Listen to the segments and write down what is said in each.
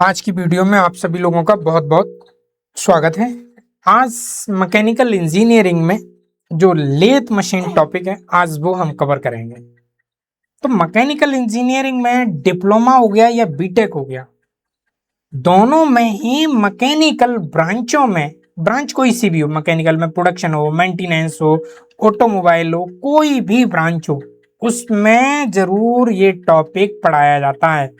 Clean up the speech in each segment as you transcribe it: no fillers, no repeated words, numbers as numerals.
आज की वीडियो में आप सभी लोगों का बहुत बहुत स्वागत है। आज मैकेनिकल इंजीनियरिंग में जो लेथ मशीन टॉपिक है आज वो हम कवर करेंगे। तो मैकेनिकल इंजीनियरिंग में डिप्लोमा हो गया या बीटेक हो गया, दोनों में ही मैकेनिकल ब्रांचों में, ब्रांच कोई सी भी हो, मैकेनिकल में प्रोडक्शन हो, मेंटेनेंस हो, ऑटोमोबाइल हो, कोई भी ब्रांच हो, उसमें जरूर ये टॉपिक पढ़ाया जाता है।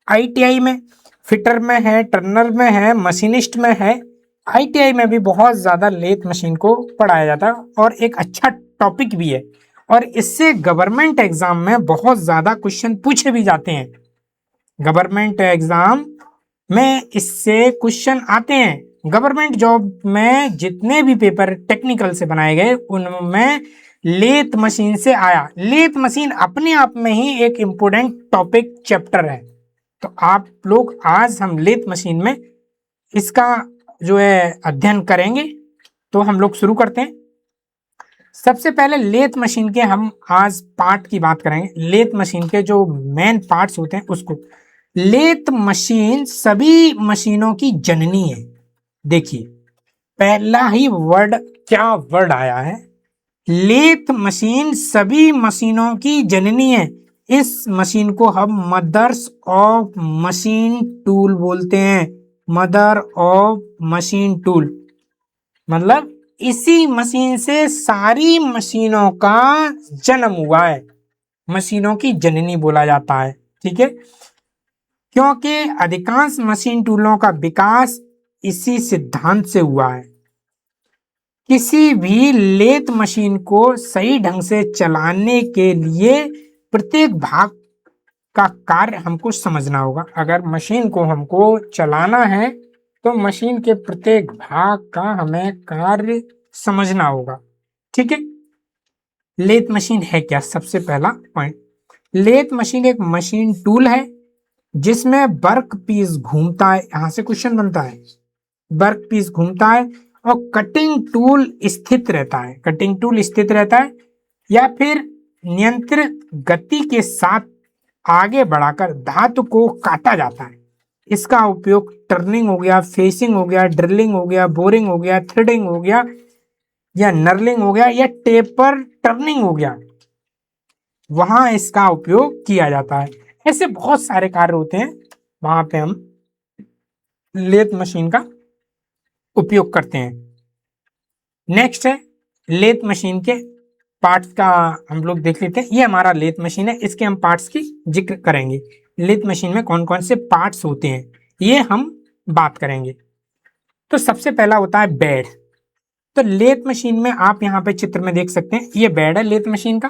आईटीआई में फिटर में है, टर्नर में है, मशीनिस्ट में है। आईटीआई में भी बहुत ज़्यादा लेथ मशीन को पढ़ाया जाता है और एक अच्छा टॉपिक भी है, और इससे गवर्नमेंट एग्जाम में बहुत ज़्यादा क्वेश्चन पूछे भी जाते हैं। गवर्नमेंट एग्जाम में इससे क्वेश्चन आते हैं। गवर्नमेंट जॉब में जितने भी पेपर टेक्निकल से बनाए गए उनमें लेथ मशीन से आया। लेथ मशीन अपने आप में ही एक इम्पोर्टेंट टॉपिक चैप्टर है। तो आप लोग आज हम लेथ मशीन में इसका जो है अध्ययन करेंगे। तो हम लोग शुरू करते हैं। सबसे पहले लेथ मशीन के हम आज पार्ट की बात करेंगे। लेथ मशीन के जो मेन पार्ट्स होते हैं उसको। लेथ मशीन सभी मशीनों की जननी है। देखिए पहला ही वर्ड, क्या वर्ड आया है, लेथ मशीन सभी मशीनों की जननी है। इस मशीन को हम मदर्स ऑफ मशीन टूल बोलते हैं। मदर ऑफ मशीन टूल मतलब इसी मशीन से सारी मशीनों का जन्म हुआ है। मशीनों की जननी बोला जाता है, ठीक है, क्योंकि अधिकांश मशीन टूलों का विकास इसी सिद्धांत से हुआ है। किसी भी लेथ मशीन को सही ढंग से चलाने के लिए प्रत्येक भाग का कार्य हमको समझना होगा। अगर मशीन को हमको चलाना है तो मशीन के प्रत्येक भाग का हमें कार्य समझना होगा, ठीक है। लेथ मशीन है क्या? सबसे पहला पॉइंट, लेथ मशीन एक मशीन टूल है जिसमें वर्क पीस घूमता है। यहां से क्वेश्चन बनता है, वर्क पीस घूमता है और कटिंग टूल स्थित रहता है। कटिंग टूल स्थित रहता है या फिर नियंत्रित गति के साथ आगे बढ़ाकर धातु को काटा जाता है। इसका उपयोग टर्निंग हो गया, फेसिंग हो गया, ड्रिलिंग हो गया, बोरिंग हो गया, थ्रेडिंग हो गया, या नर्लिंग हो गया, या टेपर टर्निंग हो गया, वहां इसका उपयोग किया जाता है। ऐसे बहुत सारे कार्य होते हैं, वहां पे हम लेथ मशीन का उपयोग करते हैं। नेक्स्ट है लेथ मशीन के पार्ट्स का हम लोग देख लेते हैं। ये हमारा लेथ मशीन है, इसके हम पार्ट्स की जिक्र करेंगे। लेथ मशीन में कौन कौन से पार्ट्स होते हैं ये हम बात करेंगे। तो सबसे पहला होता है बेड। तो लेथ मशीन में आप यहाँ पे चित्र में देख सकते हैं, ये बेड है लेथ मशीन का।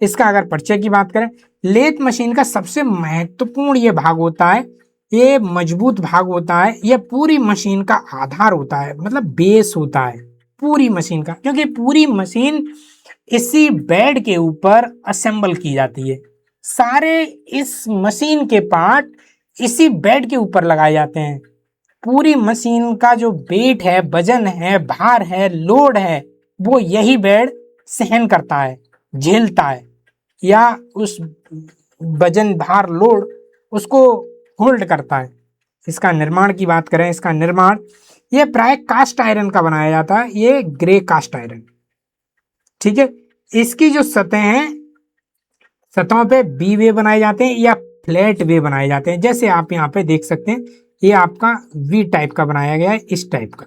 इसका अगर परिचय की बात करें, लेथ मशीन का सबसे महत्वपूर्ण ये भाग होता है, ये मजबूत भाग होता है, ये पूरी मशीन का आधार होता है, मतलब बेस होता है पूरी मशीन का, क्योंकि पूरी मशीन इसी बेड के ऊपर असेंबल की जाती है। सारे इस मशीन के पार्ट इसी बेड के ऊपर लगाए जाते हैं। पूरी मशीन का जो वेट है, वजन है, भार है, लोड है, वो यही बेड सहन करता है, झेलता है, या उस वजन, भार, लोड उसको होल्ड करता है। इसका निर्माण की बात करें, इसका निर्माण ये प्राय कास्ट आयरन का बनाया जाता है, ये ग्रे कास्ट आयरन, ठीक है। इसकी जो सतह हैं, सतहों पे बी वे बनाए जाते हैं या फ्लैट वे बनाए जाते हैं। जैसे आप यहाँ पे देख सकते हैं, ये आपका वी टाइप का बनाया गया है, इस टाइप का,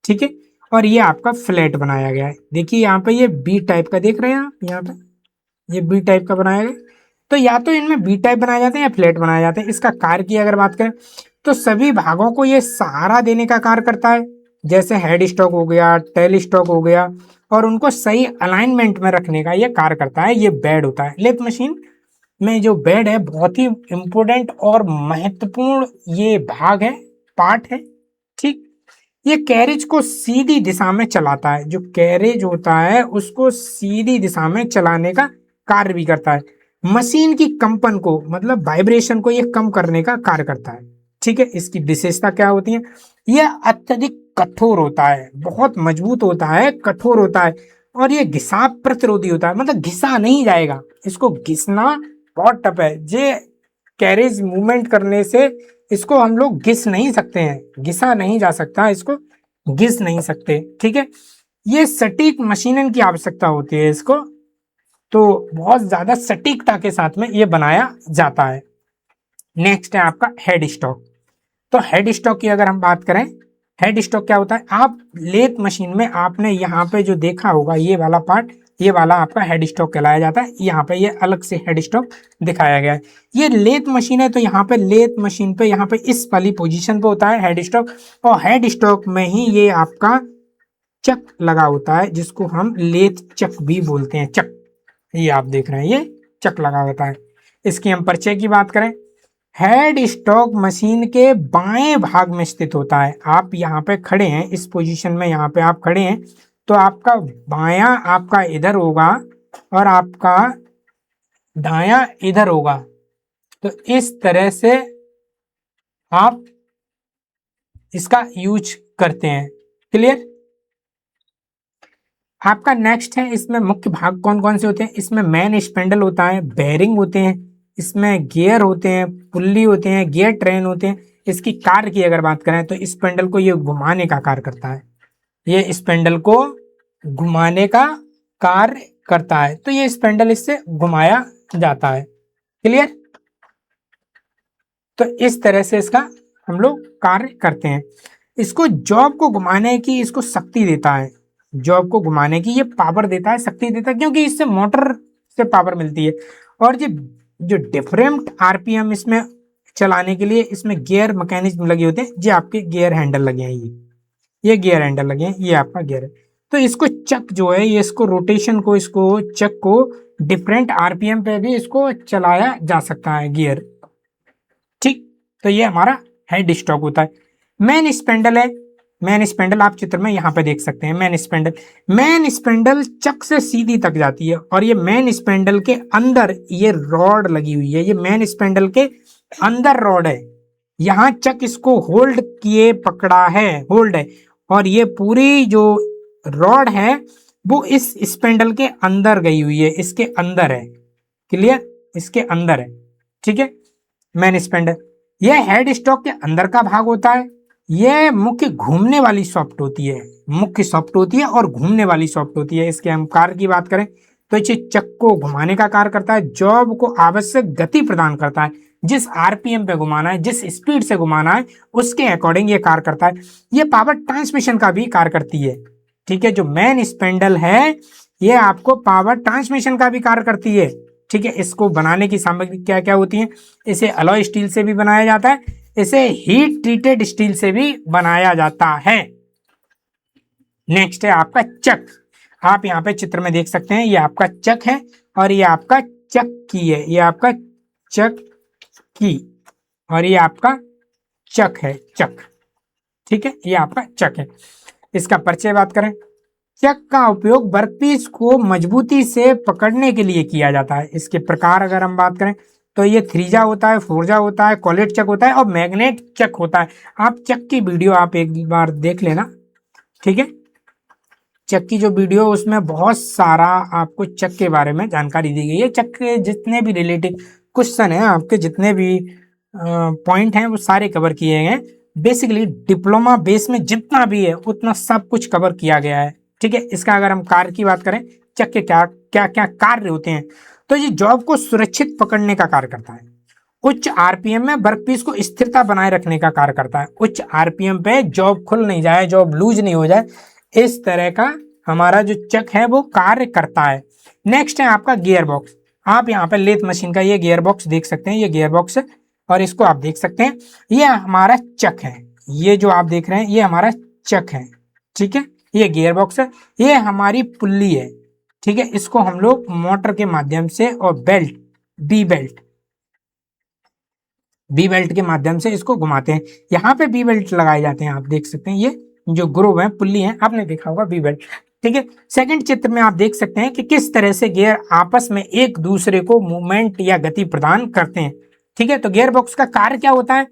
ठीक है, और ये आपका फ्लैट बनाया गया है। देखिए यहाँ पे ये बी टाइप का देख रहे हैं आप, यहाँ पे ये बी टाइप का बनाया गया। तो या तो इनमें बी टाइप बनाए जाते हैं या फ्लैट बनाए जाते हैं। इसका कार्य की अगर बात करें तो सभी भागों को ये सहारा देने का कार्य करता है, जैसे हेड स्टॉक हो गया, टेल स्टॉक हो गया, और उनको सही अलाइनमेंट में रखने का ये कार्य करता है। ये बेड होता है लेथ मशीन में। जो बेड है बहुत ही इंपॉर्टेंट और महत्वपूर्ण ये भाग है, पार्ट है, ठीक। ये कैरेज को सीधी दिशा में चलाता है। जो कैरेज होता है उसको सीधी दिशा में चलाने का कार्य भी करता है। मशीन की कंपन को, मतलब वाइब्रेशन को, ये कम करने का कार्य करता है, ठीक है। इसकी विशेषता क्या होती है? यह अत्यधिक कठोर होता है, बहुत मजबूत होता है, कठोर होता है, और ये घिसाव प्रतिरोधी होता है, मतलब घिसा नहीं जाएगा। इसको घिसना बहुत टफ है। ये कैरेज मूवमेंट करने से इसको हम लोग घिस नहीं सकते हैं, घिसा नहीं जा सकता, इसको घिस नहीं सकते। ठीक है, ये सटीक मशीनन की आवश्यकता होती है इसको, तो बहुत ज्यादा सटीकता के साथ में ये बनाया जाता है। नेक्स्ट है आपका हेड स्टॉक। तो हेड स्टॉक की अगर हम बात करें, हेड स्टॉक क्या होता है, आप लेथ मशीन में आपने यहाँ पे जो देखा होगा ये वाला पार्ट, ये वाला आपका हेड स्टॉक कहलाया जाता है। यहाँ पे ये अलग से हेड स्टॉक दिखाया गया है। ये लेथ मशीन है तो यहाँ पे लेथ मशीन पे यहाँ पे इस वाली पोजीशन पे होता है हेड स्टॉक, और हेड स्टॉक में ही ये आपका चक लगा होता है जिसको हम लेथ चक भी बोलते हैं। चक, ये आप देख रहे हैं ये चक लगा होता है। इसकी हम परिचय की बात करें, हेड स्टॉक मशीन के बाएं भाग में स्थित होता है। आप यहाँ पे खड़े हैं, इस पोजीशन में यहाँ पे आप खड़े हैं, तो आपका बायां आपका इधर होगा और आपका दायां इधर होगा। तो इस तरह से आप इसका यूज करते हैं। क्लियर। आपका नेक्स्ट है, इसमें मुख्य भाग कौन कौन से होते हैं, इसमें मेन स्पेंडल होता है, बेयरिंग होते हैं, इसमें गियर होते हैं, पुल्ली होते हैं, गियर ट्रेन होते हैं। इसकी कार्य की अगर बात करें तो स्पेंडल को ये घुमाने का कार्य करता है, ये स्पेंडल को घुमाने का कार्य करता है, तो ये स्पेंडल इससे घुमाया जाता है। क्लियर। तो इस तरह से इसका हम लोग कार्य करते हैं। इसको जॉब को घुमाने की इसको शक्ति देता है, जॉब को घुमाने की ये पावर देता है, शक्ति देता है, क्योंकि इससे मोटर से पावर मिलती है। और ये जो डिफरेंट आरपीएम इसमें चलाने के लिए इसमें गियर मैकेनिज्म लगे होते हैं, ये आपके गियर हैंडल लगे हैं, ये गियर हैंडल लगे हैं, ये आपका गियर है। तो इसको चक जो है ये इसको रोटेशन को, इसको चक को डिफरेंट आरपीएम पे भी इसको चलाया जा सकता है गियर। ठीक, तो ये हमारा हेड स्टॉक होता है। मेन स्पेंडल है, मेन स्पेंडल आप चित्र में यहाँ पे देख सकते हैं। मेन स्पेंडल चक से सीधी तक जाती है, और ये मेन स्पेंडल के अंदर ये रॉड लगी हुई है, ये मेन स्पेंडल के अंदर रॉड है, यहाँ चक इसको होल्ड किए पकड़ा है, होल्ड है, और ये पूरी जो रॉड है वो इस स्पेंडल के अंदर गई हुई है, इसके अंदर है। क्लियर, इसके अंदर है। ठीक है, मेन स्पेंडल ये हेड स्टॉक के अंदर का भाग होता है। ये मुख्य घूमने वाली सॉफ्ट होती है, मुख्य सॉफ्ट होती है और घूमने वाली सॉफ्ट होती है। इसके हम कार्य की बात करें तो इसे चक को घुमाने का कार्य करता है, जॉब को आवश्यक गति प्रदान करता है, जिस आरपीएम पे घुमाना है, जिस स्पीड से घुमाना है उसके अकॉर्डिंग ये कार्य करता है। ये पावर ट्रांसमिशन का भी कार्य करती है। ठीक है, जो मेन स्पेंडल है ये आपको पावर ट्रांसमिशन का भी कार्य करती है। ठीक है, इसको बनाने की सामग्री क्या क्या होती है, इसे अलॉय स्टील से भी बनाया जाता है, इसे हीट ट्रीटेड स्टील से भी बनाया जाता है। नेक्स्ट है आपका चक। आप यहाँ पे चित्र में देख सकते हैं, ये आपका चक है और ये आपका चक्की है, ये आपका चक्की और ये आपका चक है, चक। ठीक है, ये आपका चक है। इसका परिचय बात करें, चक का उपयोग वर्कपीस को मजबूती से पकड़ने के लिए किया जाता है। इसके प्रकार अगर हम बात करें तो ये थ्रीजा होता है, फोरजा होता है, कॉलेट चक होता है और मैग्नेट चक होता है। आप चक की वीडियो आप एक बार देख लेना। ठीक है, चक की जो वीडियो उसमें बहुत सारा आपको चक के बारे में जानकारी दी गई है। चक के जितने भी रिलेटेड क्वेश्चन है, आपके जितने भी पॉइंट हैं वो सारे कवर किए गए हैं। बेसिकली डिप्लोमा बेस में जितना भी है उतना सब कुछ कवर किया गया है। ठीक है, इसका अगर हम कार्य की बात करें, चक के क्या क्या क्या कार्य होते हैं, तो ये जॉब को सुरक्षित पकड़ने का कार्य करता है, उच्च आरपीएम में वर्कपीस को स्थिरता बनाए रखने का कार्य करता है, उच्च आरपीएम पे जॉब खुल नहीं जाए, जॉब लूज नहीं हो जाए, इस तरह का हमारा जो चक है वो कार्य करता है। नेक्स्ट है आपका गियर बॉक्स। आप यहाँ पे लेथ मशीन का ये गियर बॉक्स देख सकते हैं, ये गियर बॉक्स है और इसको आप देख सकते हैं, ये हमारा चक है, ये जो आप देख रहे हैं ये हमारा चक है। ठीक है, ये गियर बॉक्स है, ये हमारी पुल्ली है। ठीक है, इसको हम लोग मोटर के माध्यम से और बेल्ट, बी बेल्ट के माध्यम से इसको घुमाते हैं। यहाँ पे बी बेल्ट लगाए जाते हैं, आप देख सकते हैं, ये जो ग्रोव है, पुल्ली है, आपने देखा होगा बी बेल्ट। ठीक है, सेकंड चित्र में आप देख सकते हैं कि किस तरह से गियर आपस में एक दूसरे को मूवमेंट या गति प्रदान करते हैं। ठीक है, तो गियर बॉक्स का कार्य क्या होता है,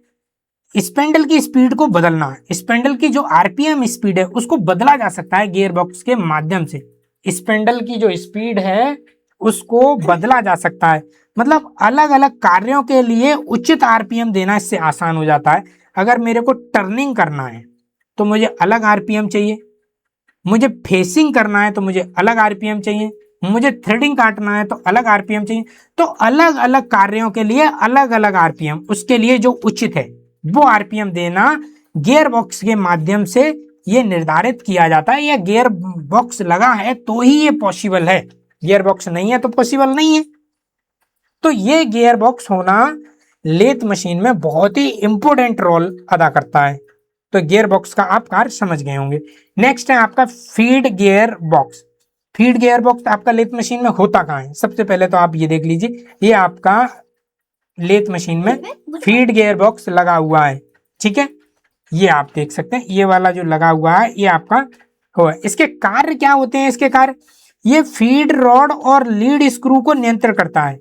स्पेंडल की स्पीड को बदलना। स्पेंडल की जो आरपीएम स्पीड है उसको बदला जा सकता है गियर बॉक्स के माध्यम से। स्पेंडल की जो स्पीड है उसको बदला जा सकता है। मतलब अलग अलग कार्यों के लिए उचित आरपीएम देना इससे आसान हो जाता है। अगर मेरे को टर्निंग करना है तो मुझे अलग आरपीएम चाहिए, मुझे फेसिंग करना है तो मुझे अलग आरपीएम चाहिए, मुझे थ्रेडिंग काटना है तो अलग आरपीएम चाहिए। तो अलग अलग कार्यों के लिए अलग अलग आरपीएम, उसके लिए जो उचित है वो आरपीएम देना गियर बॉक्स के माध्यम से ये निर्धारित किया जाता है। या गियर बॉक्स लगा है तो ही ये पॉसिबल है, गियर बॉक्स नहीं है तो पॉसिबल नहीं है। तो ये गियर बॉक्स होना लेथ मशीन में बहुत ही इंपॉर्टेंट रोल अदा करता है। तो गियर बॉक्स का आप कार्य समझ गए होंगे। नेक्स्ट है आपका feed gear box. Feed gear box आपका लेथ मशीन में होता कहाँ है? सबसे पहले तो आप ये देख लीजिए, ये आपका लेथ मशीन में फीड गियर बॉक्स लगा हुआ है। ठीक है, ये आप देख सकते हैं, ये वाला जो लगा हुआ है ये आपका हो। इसके कार्य क्या होते हैं? इसके कार्य, ये फीड रॉड और लीड स्क्रू को नियंत्रण करता है।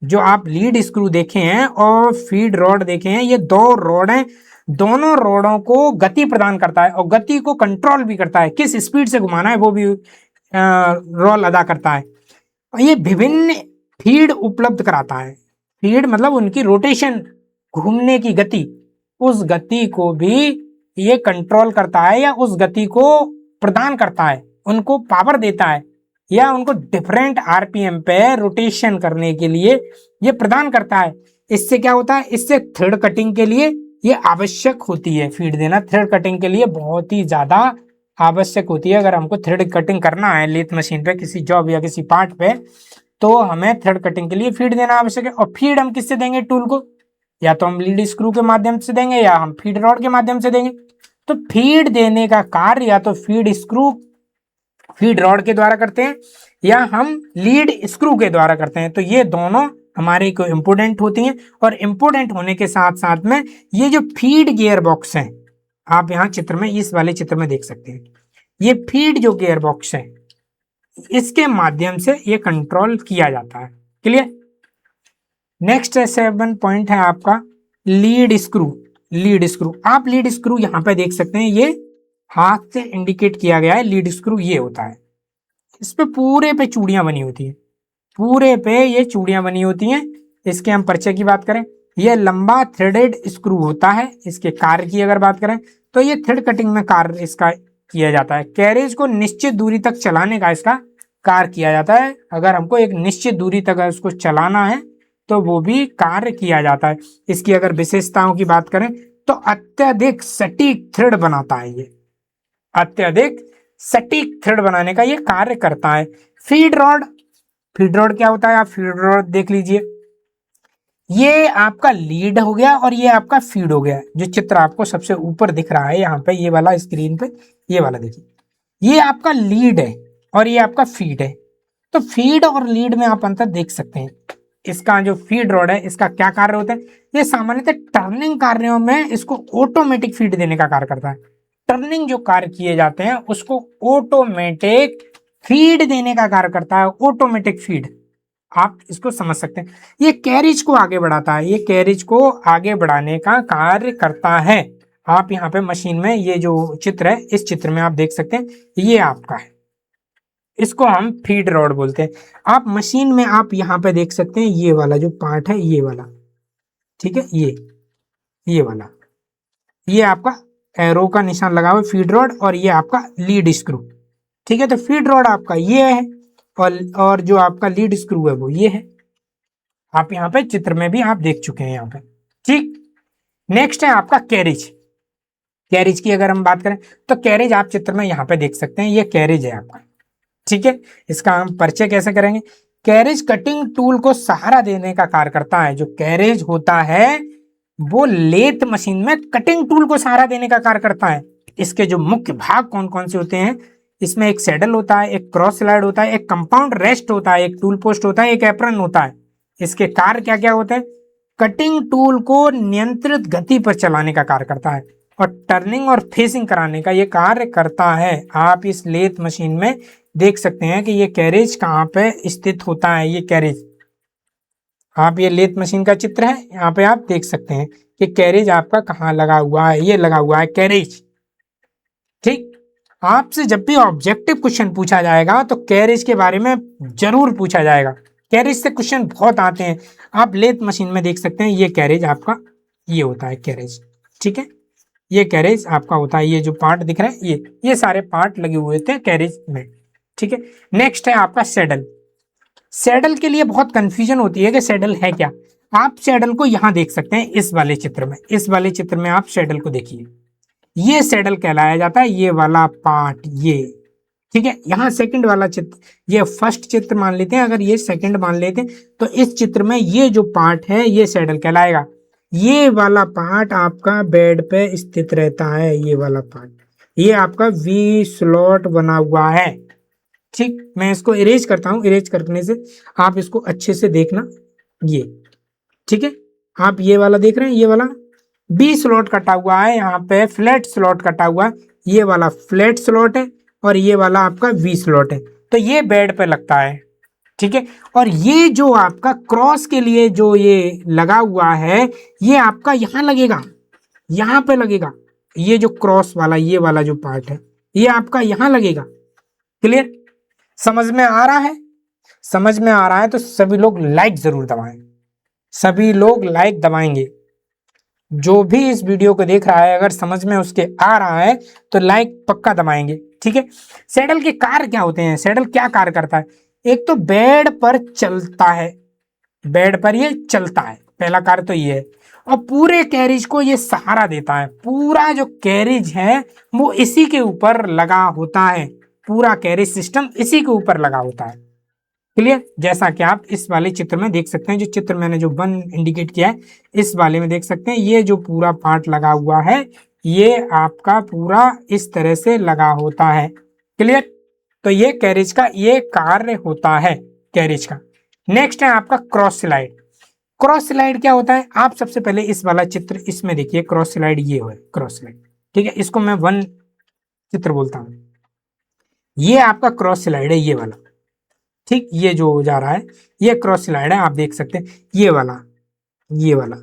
जो आप लीड स्क्रू देखे हैं और फीड रॉड देखे हैं, ये दो रॉड हैं, दोनों रॉडों को गति प्रदान करता है और गति को कंट्रोल भी करता है, किस स्पीड से घुमाना है वो भी रोल अदा करता है। और ये विभिन्न फीड उपलब्ध कराता है। फीड मतलब उनकी रोटेशन, घूमने की गति, उस गति को भी ये कंट्रोल करता है या उस गति को प्रदान करता है, उनको पावर देता है या उनको डिफरेंट आरपीएम पे रोटेशन करने के लिए ये प्रदान करता है। इससे क्या होता है? इससे थ्रेड कटिंग के लिए ये आवश्यक होती है। फीड देना थ्रेड कटिंग के लिए बहुत ही ज्यादा आवश्यक होती है। अगर हमको थ्रेड कटिंग करना है लेथ मशीन पे किसी जॉब या किसी पार्ट पे, तो हमें थ्रेड कटिंग के लिए फीड देना आवश्यक है। और फीड हम किससे देंगे टूल को? या तो हम लीड स्क्रू के माध्यम से देंगे या हम फीड रॉड के माध्यम से देंगे। तो फीड देने का कार्य या तो फीड स्क्रू फीड रॉड के द्वारा करते हैं या हम लीड स्क्रू के द्वारा करते हैं। तो ये दोनों हमारे को इम्पोर्टेंट होती हैं। और इम्पोर्टेंट होने के साथ साथ में ये जो फीड गियर बॉक्स है, आप यहाँ चित्र में, इस वाले चित्र में देख सकते हैं, ये फीड जो गियर बॉक्स है इसके माध्यम से ये कंट्रोल किया जाता है। क्लियर? नेक्स्ट 7 पॉइंट है आपका लीड स्क्रू। लीड स्क्रू, आप लीड स्क्रू यहाँ पे देख सकते हैं, ये हाथ से इंडिकेट किया गया है। लीड स्क्रू ये होता है, इस पे पूरे पे चूड़ियां बनी होती है, पूरे पे ये चूड़ियां बनी होती हैं। इसके हम परिचय की बात करें, ये लंबा थ्रेडेड स्क्रू होता है। इसके कार्य की अगर बात करें तो ये थ्रेड कटिंग में कार्य इसका किया जाता है। कैरेज को निश्चित दूरी तक चलाने का इसका कार्य किया जाता है। अगर हमको एक निश्चित दूरी तक अगर उसको चलाना है तो वो भी कार्य किया जाता है। इसकी अगर विशेषताओं की बात करें तो अत्यधिक सटीक थ्रेड बनाता है, ये अत्यधिक सटीक थ्रेड बनाने का ये कार्य करता है। फीड रॉड, फीड रॉड क्या होता है? आप फीड रॉड देख लीजिए, ये आपका लीड हो गया और ये आपका फीड हो गया। जो चित्र आपको सबसे ऊपर दिख रहा है यहाँ पे, ये वाला स्क्रीन पे, ये वाला देखिए, ये आपका लीड है और ये आपका फीड है। तो फीड और लीड में आप अंतर देख सकते हैं। इसका जो फीड रॉड है इसका क्या कार्य होता है? ये सामान्यतः टर्निंग कार्यों में इसको ऑटोमेटिक फीड देने का कार्य करता है। टर्निंग जो कार्य किए जाते हैं उसको ऑटोमेटिक फीड देने का कार्य करता है। ऑटोमेटिक फीड, आप इसको समझ सकते हैं। ये कैरिज को आगे बढ़ाता है, ये कैरिज को आगे बढ़ाने का कार्य करता है। आप यहाँ पे मशीन में ये जो चित्र है, इस चित्र में आप देख सकते हैं, ये आपका है, इसको हम फीड रॉड बोलते हैं। आप मशीन में आप यहाँ पे देख सकते हैं, ये वाला जो पार्ट है, ये वाला, ठीक है, ये वाला, ये आपका एरो का निशान लगा हुआ है फीड रॉड, और ये आपका लीड स्क्रू। ठीक है, तो फीड रॉड आपका ये है और जो आपका लीड स्क्रू है वो ये है। आप यहाँ पे चित्र में भी आप देख चुके हैं यहाँ पे। ठीक, नेक्स्ट है आपका कैरिज। कैरिज की अगर हम बात करें तो कैरिज आप चित्र में यहाँ पे देख सकते हैं, ये कैरिज है आपका। ठीक है, इसका हम परिचय कैसे करेंगे? कैरिज कटिंग टूल को सहारा देने का कार्य करता है। जो कैरिज होता है वो लेथ मशीन में कटिंग टूल को सहारा देने का कार्य करता है। इसके जो मुख्य भाग कौन कौन से होते हैं? इसमें एक सैडल होता है, एक क्रॉस स्लाइड होता है, एक कंपाउंड रेस्ट होता है, एक टूल पोस्ट होता है, एक एप्रन होता है। इसके कार्य क्या क्या होते हैं? कटिंग टूल को नियंत्रित गति पर चलाने का कार्य करता है और टर्निंग और फेसिंग कराने का ये कार्य करता है। आप इस लेथ मशीन में देख सकते हैं कि ये कैरेज कहाँ पे स्थित होता है। ये कैरेज, आप ये लेथ मशीन का चित्र है, यहाँ पे आप देख सकते हैं कि कैरेज आपका कहाँ लगा हुआ है। ये लगा हुआ है कैरेज। ठीक, आपसे जब भी ऑब्जेक्टिव क्वेश्चन पूछा जाएगा तो कैरेज के बारे में जरूर पूछा जाएगा। कैरेज से क्वेश्चन बहुत आते हैं। आप लेथ मशीन में देख सकते हैं, ये कैरेज आपका ये होता है कैरेज, ठीक है, ये कैरेज आपका होता है। ये जो पार्ट दिख रहे हैं ये सारे पार्ट लगे हुए थे कैरेज में, ठीक है। नेक्स्ट है आपका सैडल। सैडल के लिए बहुत कंफ्यूजन होती है कि सैडल है क्या। आप सैडल को यहाँ देख सकते हैं इस वाले चित्र में, इस वाले चित्र में आप सैडल को देखिए, ये सैडल कहलाया जाता है, ये वाला पार्ट ये, ठीक है। यहाँ सेकंड वाला चित्र, ये फर्स्ट चित्र मान लेते हैं, अगर ये सेकंड मान लेते हैं तो इस चित्र में ये जो पार्ट है ये सैडल कहलाएगा। ये वाला पार्ट आपका बेड पे स्थित रहता है, ये वाला पार्ट, ये आपका वी स्लॉट बना हुआ है, ठीक। मैं इसको इरेज करता हूं, इरेज करने से आप इसको अच्छे से देखना, ये ठीक है। आप ये वाला देख रहे हैं, ये वाला बी स्लॉट कटा हुआ है, यहाँ पे फ्लैट स्लॉट कटा हुआ है, ये वाला फ्लैट स्लॉट है और ये वाला आपका वी स्लॉट है, तो ये बेड पे लगता है, ठीक है। और ये जो आपका क्रॉस के लिए जो ये लगा हुआ है, ये आपका यहाँ लगेगा, यहाँ पे लगेगा, ये जो क्रॉस वाला ये वाला जो पार्ट है ये आपका यहाँ लगेगा। क्लियर, समझ में आ रहा है? समझ में आ रहा है तो सभी लोग लाइक जरूर दबाएं, सभी लोग लाइक दबाएंगे। जो भी इस वीडियो को देख रहा है अगर समझ में उसके आ रहा है तो लाइक पक्का दबाएंगे, ठीक है। सैडल के कार्य क्या होते हैं, सैडल क्या कार्य करता है? एक तो बेड पर चलता है, बेड पर ये चलता है, पहला कार्य तो ये है, और पूरे कैरिज को ये सहारा देता है। पूरा जो कैरिज है वो इसी के ऊपर लगा होता है, पूरा कैरिज सिस्टम इसी के ऊपर लगा होता है। क्लियर, जैसा कि आप इस वाले चित्र में देख सकते हैं, जो चित्र मैंने जो 1 इंडिकेट किया है इस वाले में देख सकते हैं, ये जो पूरा पार्ट लगा हुआ है ये आपका पूरा इस तरह से लगा होता है। क्लियर, तो ये कैरिज का ये कार्य होता है कैरिज का। नेक्स्ट है आपका क्रॉस स्लाइड। क्रॉस स्लाइड क्या होता है? आप सबसे पहले इस वाला चित्र इसमें देखिए, क्रॉस स्लाइड ये है क्रॉस स्लाइड, ठीक है। इसको मैं 1 चित्र बोलता हूं, ये आपका क्रॉस स्लाइड है ये वाला, ठीक। ये जो जा रहा है ये क्रॉस स्लाइड है, आप देख सकते हैं ये वाला, ये वाला,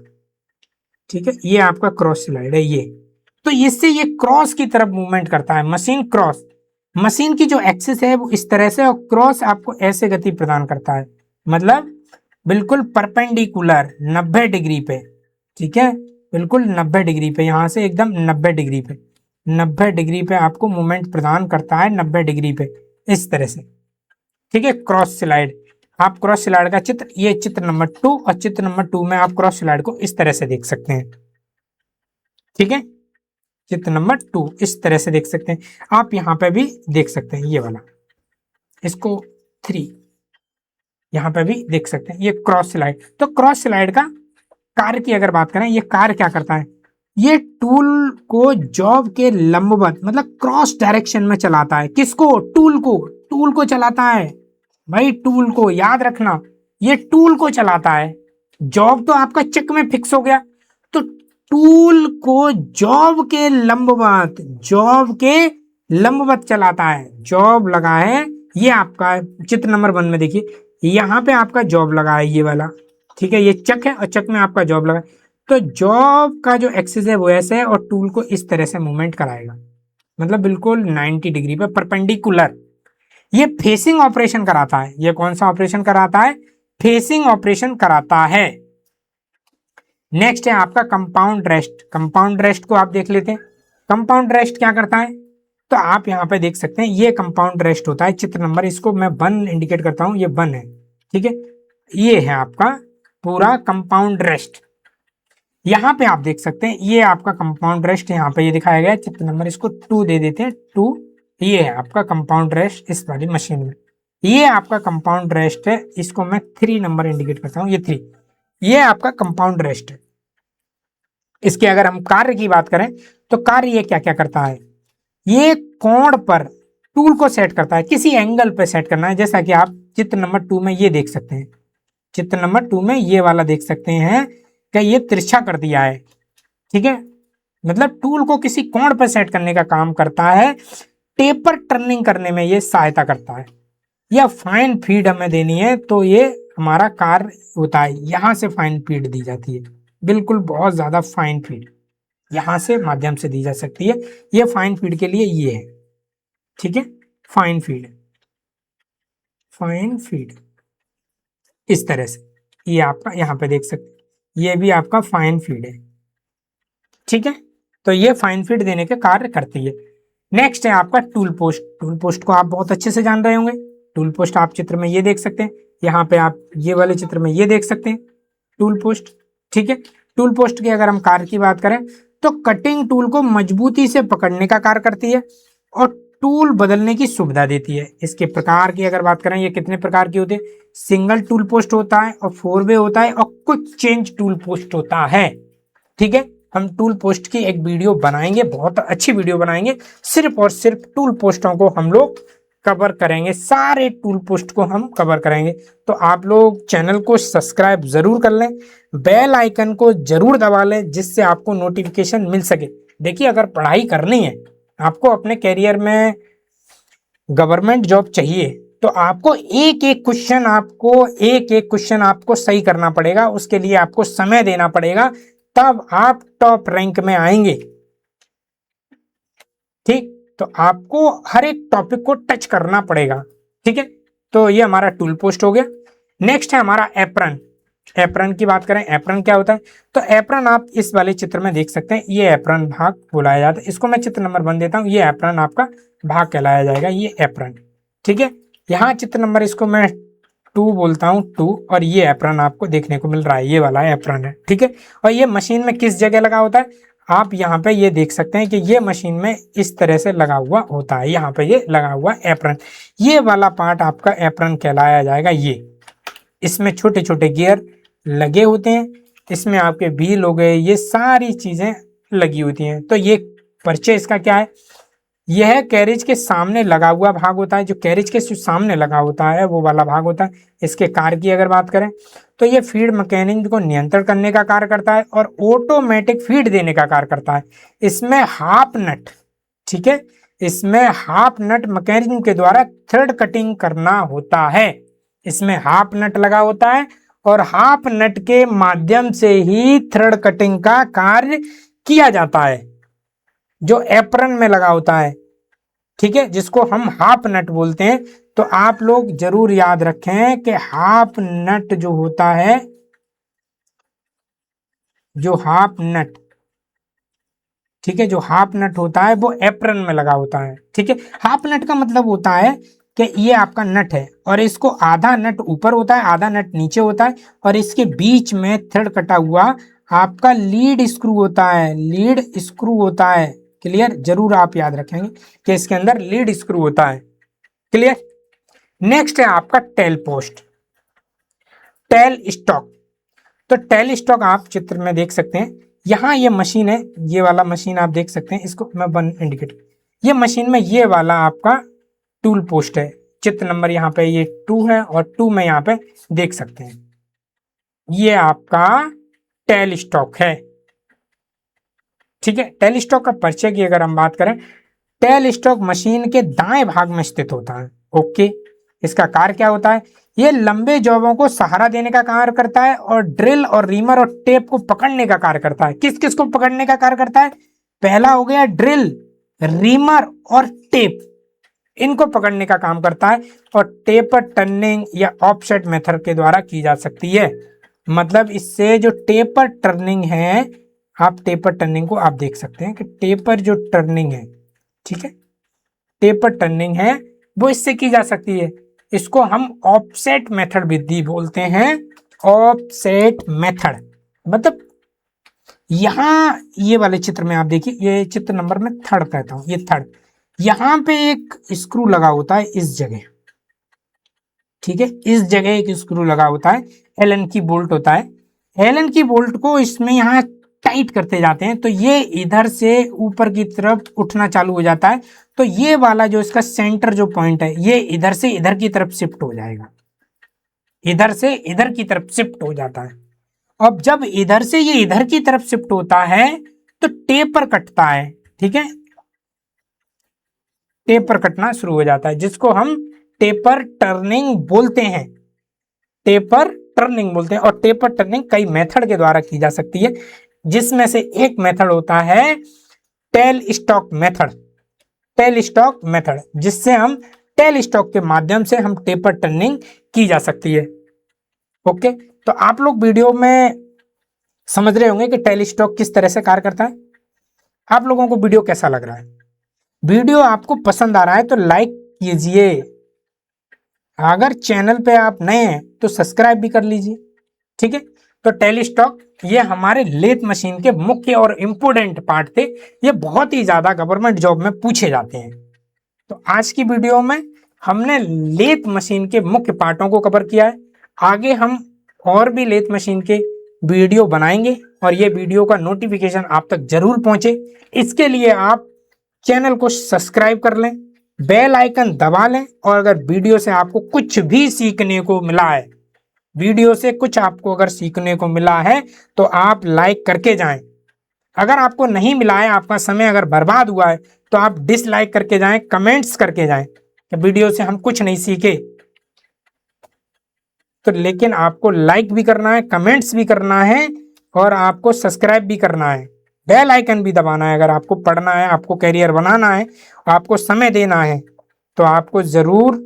ठीक है, ये आपका क्रॉस स्लाइड है ये। तो इससे ये क्रॉस की तरफ मूवमेंट करता है मशीन, क्रॉस, मशीन की जो एक्सिस है वो इस तरह से, और क्रॉस आपको ऐसे गति प्रदान करता है, मतलब बिल्कुल परपेंडिकुलर 90 डिग्री पे, ठीक है, बिल्कुल 90 डिग्री पे, यहां से एकदम 90 डिग्री पे, 90 डिग्री पे आपको मूवमेंट प्रदान करता है, 90 डिग्री पे इस तरह से, ठीक है। क्रॉस स्लाइड, आप क्रॉस स्लाइड का चित्र, ये चित्र नंबर 2 और चित्र नंबर 2 में आप क्रॉस स्लाइड को इस तरह से देख सकते हैं, ठीक है। चित्र नंबर 2 इस तरह से देख सकते हैं, आप यहां पे भी देख सकते हैं ये वाला, इसको 3 यहां पे भी देख सकते हैं, ये क्रॉस स्लाइड। तो क्रॉस स्लाइड का कार्य की अगर बात करें, ये कार्य क्या करता है? ये टूल को जॉब के लंबवत मतलब क्रॉस डायरेक्शन में चलाता है। किसको? टूल को, टूल को चलाता है भाई, टूल को याद रखना, ये टूल को चलाता है। जॉब तो आपका चक में फिक्स हो गया, तो टूल को जॉब के लंबवत, जॉब के लंबवत चलाता है। जॉब लगा है ये आपका चित्र नंबर 1 में देखिए, यहाँ पे आपका जॉब लगा है ये वाला, ठीक है, ये चक है और चक में आपका जॉब लगा है। तो जॉब का जो एक्सिस है वो ऐसे है और टूल को इस तरह से मूवमेंट कराएगा, मतलब बिल्कुल 90 डिग्री पे परपेंडिकुलर। ये फेसिंग ऑपरेशन कराता है। ये कौन सा ऑपरेशन कराता है? फेसिंग ऑपरेशन कराता है। नेक्स्ट है आपका कंपाउंड रेस्ट। कंपाउंड रेस्ट को आप देख लेते हैं, कंपाउंड रेस्ट क्या करता है? तो आप यहाँ पे देख सकते हैं ये कंपाउंड रेस्ट होता है, चित्र नंबर, इसको मैं 1 इंडिकेट करता हूं, ये 1 है, ठीक है। ये है आपका पूरा कंपाउंड रेस्ट, यहाँ पे आप देख सकते हैं ये आपका कंपाउंड रेस्ट, यहाँ पे ये दिखाया गया है, चित्र नंबर इसको 2 दे देते हैं, 2, ये है आपका कंपाउंड रेस्ट इस वाली मशीन में, ये आपका कंपाउंड रेस्ट है, इसको मैं 3 नंबर इंडिकेट करता हूँ, ये 3, ये आपका कंपाउंड रेस्ट है। इसके अगर हम कार्य की बात करें तो कार्य ये क्या क्या करता है? ये कोण पर टूल को सेट करता है, किसी एंगल पे सेट करना है, जैसा कि आप चित्र नंबर 2 में ये देख सकते हैं, चित्र नंबर 2 में ये वाला देख सकते हैं कि ये तिरछा कर दिया है, ठीक है, मतलब टूल को किसी कोण पर सेट करने का काम करता है, टेपर टर्निंग करने में ये सहायता करता है, या फाइन फीड हमें देनी है तो ये हमारा कार्य होता है, यहां से फाइन फीड दी जाती है, बिल्कुल बहुत ज्यादा फाइन फीड यहां से माध्यम से दी जा सकती है, ये फाइन फीड के लिए ये है, ठीक है, फाइन फीड, फाइन फीड इस तरह से, ये आपका यहाँ पे देख सकते हैं, ये भी आपका फाइन फीड है। ठीक है, तो ये फाइन फीड देने के कार्य करती है। नेक्स्ट है आपका टूल पोस्ट। टूल पोस्ट को आप बहुत अच्छे से जान रहे होंगे। टूल पोस्ट आप चित्र में ये देख सकते हैं, यहाँ पे आप ये वाले चित्र में ये देख सकते हैं टूल पोस्ट। ठीक है, टूल पोस्ट के अगर हम कार्य की बात करें तो कटिंग टूल को मजबूती से पकड़ने का कार्य करती है और टूल बदलने की सुविधा देती है। इसके प्रकार की अगर बात करें, ये कितने प्रकार की होते हैं, सिंगल टूल पोस्ट होता है और 4 वे होता है और क्विक चेंज टूल पोस्ट होता है। ठीक है, हम टूल पोस्ट की एक वीडियो बनाएंगे, बहुत अच्छी वीडियो बनाएंगे, सिर्फ और सिर्फ टूल पोस्टों को हम लोग कवर करेंगे, सारे टूल पोस्ट को हम कवर करेंगे। तो आप लोग चैनल को सब्सक्राइब जरूर कर लें, बेल आइकन को जरूर दबा लें, जिससे आपको नोटिफिकेशन मिल सके। देखिए, अगर पढ़ाई करनी है, आपको अपने कैरियर में गवर्नमेंट जॉब चाहिए, तो आपको एक एक क्वेश्चन आपको सही करना पड़ेगा, उसके लिए आपको समय देना पड़ेगा, तब आप टॉप रैंक में आएंगे। ठीक, तो आपको हर एक टॉपिक को टच करना पड़ेगा। ठीक है, तो ये हमारा टूल पोस्ट हो गया। नेक्स्ट है हमारा एप्रन। एप्रन की बात करें, एप्रन क्या होता है, तो एप्रन आप इस वाले चित्र में देख सकते हैं, ये एप्रन भाग बुलाया जाता है। इसको मैं चित्र नंबर 1 देता हूं, ये एप्रन आपका भाग कहलाया जाएगा, ये एप्रन। ठीक है, यहाँ चित्र नंबर इसको मैं 2 बोलता हूँ, 2, और ये एप्रन आपको देखने को मिल रहा है, ये वाला एप्रन है। ठीक है, और ये मशीन में किस जगह लगा होता है, आप यहाँ पे ये देख सकते हैं कि ये मशीन में इस तरह से लगा हुआ होता है, यहाँ पे ये लगा हुआ एप्रन, ये वाला पार्ट आपका एप्रन कहलाया जाएगा। ये इसमें छोटे छोटे गियर लगे होते हैं, इसमें आपके व्हील हो गए, ये सारी चीजें लगी होती हैं। तो ये परिचय इसका क्या है, यह कैरेज के सामने लगा हुआ भाग होता है, जो कैरेज के सामने लगा होता है वो वाला भाग होता है। इसके कार्य की अगर बात करें तो ये फीड मैकेनिज्म को नियंत्रण करने का कार्य करता है और ऑटोमेटिक फीड देने का कार्य करता है। इसमें हाफ नट, ठीक है, इसमें हाफ नट मैकेनिज्म के द्वारा थ्रेड कटिंग करना होता है। इसमें हाफ नट लगा होता है और हाफ नट के माध्यम से ही थ्रेड कटिंग का कार्य किया जाता है, जो एप्रन में लगा होता है। ठीक है, जिसको हम हाफ नट बोलते हैं। तो आप लोग जरूर याद रखें कि हाफ नट जो होता है, जो हाफ नट, ठीक है, जो हाफ नट होता है वो एप्रन में लगा होता है। ठीक है, हाफ नट का मतलब होता है कि ये आपका नट है और इसको आधा नट ऊपर होता है, आधा नट नीचे होता है, और इसके बीच में थ्रेड कटा हुआ आपका लीड स्क्रू होता है, लीड स्क्रू होता है। क्लियर, जरूर आप याद रखेंगे कि इसके अंदर लीड स्क्रू होता है। क्लियर। नेक्स्ट है आपका टेल पोस्ट, टेल स्टॉक। तो टेल स्टॉक आप चित्र में देख सकते हैं, यहाँ ये मशीन है, ये वाला मशीन आप देख सकते हैं, इसको मैं 1 इंडिकेट, ये मशीन में ये वाला आपका टूल पोस्ट है। चित्र नंबर यहाँ पे ये 2 है और 2 में यहाँ पे देख सकते हैं, ये आपका टेल स्टॉक है। ठीक है, टेल स्टॉक का परिचय की अगर हम बात करें, टेल स्टॉक मशीन के दाएं भाग में स्थित होता है। ओके, इसका कार्य क्या होता है, ये लंबे जॉबों को सहारा देने का कार्य करता है और ड्रिल और रीमर और टेप को पकड़ने का कार्य करता है। किस किस को पकड़ने का कार्य करता है, पहला हो गया ड्रिल, रीमर और टेप, इनको पकड़ने का काम करता है, और टेपर टर्निंग या ऑफसेट मेथड के द्वारा की जा सकती है। मतलब इससे जो टेपर टर्निंग है, आप टेपर टर्निंग को आप देख सकते हैं कि टेपर जो टर्निंग है, ठीक है, टेपर टर्निंग है वो इससे की जा सकती है। इसको हम ऑफसेट मेथड विधि बोलते हैं, ऑफसेट मेथड। मतलब यहां ये वाले चित्र में आप देखिए, ये चित्र नंबर में 3 कहता हूं, ये 3, यहां पे एक स्क्रू लगा होता है इस जगह। ठीक है, इस जगह एक स्क्रू लगा होता है, एलन की बोल्ट होता है। एलन की बोल्ट को इसमें यहाँ टाइट करते जाते हैं तो ये इधर से ऊपर की तरफ उठना चालू हो जाता है। तो ये वाला जो इसका सेंटर जो पॉइंट है, ये इधर से इधर की तरफ शिफ्ट हो जाएगा, इधर से इधर की तरफ शिफ्ट हो जाता है। अब जब इधर से ये इधर की तरफ शिफ्ट होता है तो टेपर कटता है। ठीक है, टेपर कटना शुरू हो जाता है, जिसको हम टेपर टर्निंग बोलते हैं, टेपर टर्निंग बोलते हैं। और टेपर टर्निंग कई मेथड के द्वारा की जा सकती है, जिसमें से एक मेथड होता है tell stock method. Tell stock method, जिससे हम टेल स्टॉक के माध्यम से हम टेपर टर्निंग की जा सकती है। ओके, तो आप लोग वीडियो में समझ रहे होंगे कि टेल स्टॉक किस तरह से कार्य करता है। आप लोगों को वीडियो कैसा लग रहा है? वीडियो आपको पसंद आ रहा है तो लाइक कीजिए, अगर चैनल पे आप नए हैं तो सब्सक्राइब भी कर लीजिए। ठीक है, तो टेल स्टॉक ये हमारे लेथ मशीन के मुख्य और इम्पोर्टेंट पार्ट थे, ये बहुत ही ज्यादा गवर्नमेंट जॉब में पूछे जाते हैं। तो आज की वीडियो में हमने लेथ मशीन के मुख्य पार्टों को कवर किया है। आगे हम और भी लेथ मशीन के वीडियो बनाएंगे और ये वीडियो का नोटिफिकेशन आप तक जरूर पहुंचे। इसके लिए आप चैनल को सब्सक्राइब कर लें, बेल आइकन दबा लें, और अगर वीडियो से आपको कुछ भी सीखने को मिला है, वीडियो से कुछ आपको अगर सीखने को मिला है तो आप लाइक करके जाएं। अगर आपको नहीं मिला है, आपका समय अगर बर्बाद हुआ है, तो आप डिसलाइक करके जाएं, कमेंट्स करके जाएं कि वीडियो से हम कुछ नहीं सीखे। तो लेकिन आपको लाइक भी करना है, कमेंट्स भी करना है, और आपको सब्सक्राइब भी करना है, बेल आइकन भी दबाना है। अगर आपको पढ़ना है, आपको करियर बनाना है, आपको समय देना है, तो आपको ज़रूर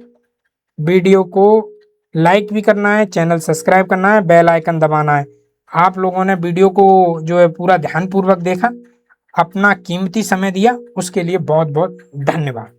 वीडियो को लाइक भी करना है, चैनल सब्सक्राइब करना है, बेल आइकन दबाना है। आप लोगों ने वीडियो को जो है पूरा ध्यानपूर्वक देखा, अपना कीमती समय दिया, उसके लिए बहुत बहुत धन्यवाद।